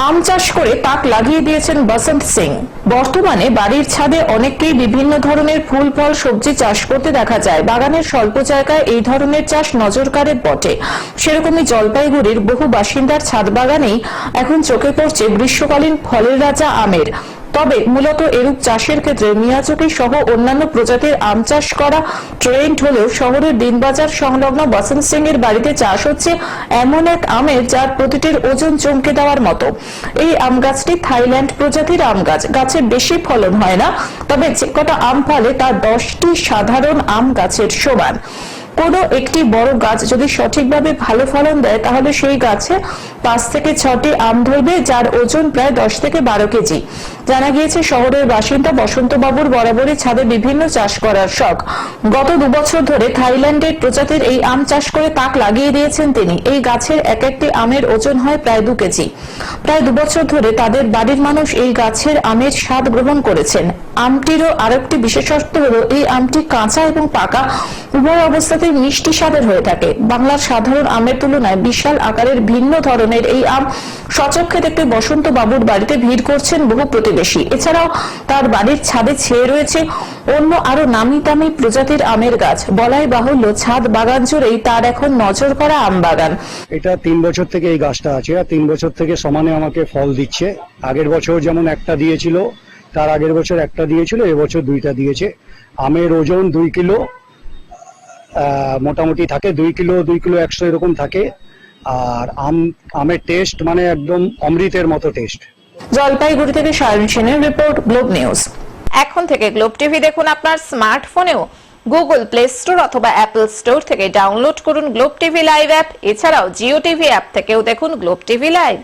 আম চাষ করে তাক লাগিয়ে দিয়েছেন বসন্ত সিং। বর্তমানে বাড়ির ছাদে অনেককেই বিভিন্ন ধরনের ফুল ফল সবজি চাষ করতে দেখা যায়। বাগানের স্বল্প জায়গায় এই ধরনের চাষ নজর কাড়ে বটে। সেরকমই জলপাইগুড়ির বহু বাসিন্দার ছাদ বাগানেই এখন চোখে পড়ছে গ্রীষ্মকালীন ফলের রাজা আমের। তবে মূলত এরূপ চাষের ক্ষেত্রে মিয়াচকি সহ অন্যান্য প্রজাতির আম চাষ করা ট্রেন্ড হলেও শহরের দিনবাজার সংলগ্ন বসন্ত সিং এর বাড়িতে চাষ হচ্ছে এমন এক আমের যার প্রতিটির ওজন চমকে দেওয়ার মতো। এই আম গাছটি থাইল্যান্ড প্রজাতির আম গাছ। গাছে বেশি ফলন হয় না, তবে যে কটা আম ফলে তা 10টি সাধারণ আম গাছের সমান। কোনো একটি বড় গাছ যদি সঠিকভাবে ভালো ফলন দেয় তাহলে সেই গাছে 5 থেকে 6টি আম ধরবে, যার ওজন প্রায় 10 থেকে 12 কেজি। জানা গিয়েছে শহরের বাসিন্দা বসন্ত বাবুর বরাবরই ছাদে বিভিন্ন চাষ করার শখ। গত 2 বছর ধরে থাইল্যান্ডের প্রজাতির এই আম চাষ করে তাক লাগিয়ে দিয়েছেন তিনি। এই গাছের এক একটি আমের ওজন হয় প্রায় 2 কেজি। প্রায় 2 বছর ধরে তাদের বাড়ির মানুষ এই গাছের আমের স্বাদ গ্রহণ করেছেন। আমটিরও আরেকটি বিশেষত্ব হলো এই আমটি কাঁচা এবং পাকা উভয় অবস্থাতে মিষ্টি স্বাদের হয়ে থাকে। বাংলার সাধারণ আমের তুলনায় বিশাল আকারের ভিন্ন ধরনের এই আম সচক্ষে দেখতে বসন্ত বাবুর বাড়িতে ভিড় করছেন বহু প্রতিবেশী। এছাড়াও তার বাড়ির ছাদে ছেয়ে রয়েছে অন্য আরো নামি দামি প্রজাতির আমের গাছ। বলাই বাহুল্য ছাদ বাগান জুড়েই তার এখন নজর করা আম বাগান। এটা 3 বছর থেকে এই গাছটা আছে আর 3 বছর থেকে সমানে আমাকে ফল দিচ্ছে। আগের বছর যেমন একটা দিয়েছিল, তার আগের বছর একটা দিয়েছিল, এবছর 2টা দিয়েছে। আমের ওজন 2 কিলো মোটামুটি থাকে, 2 কিলো 100 এরকম থাকে। আর আমের টেস্ট মানে একদম অমৃতের মতো টেস্ট। জলপাইগুড়ি থেকে সায়ন সেনের রিপোর্ট, গ্লোব নিউজ। এখন থেকে গ্লোব টিভি দেখুন আপনার স্মার্টফোনেও। গুগল প্লে স্টোর অথবা অ্যাপল স্টোর থেকে ডাউনলোড করুন গ্লোব টিভি লাইভ অ্যাপ। এছাড়াও জিও টিভি অ্যাপ থেকেও দেখুন গ্লোব টিভি লাইভ।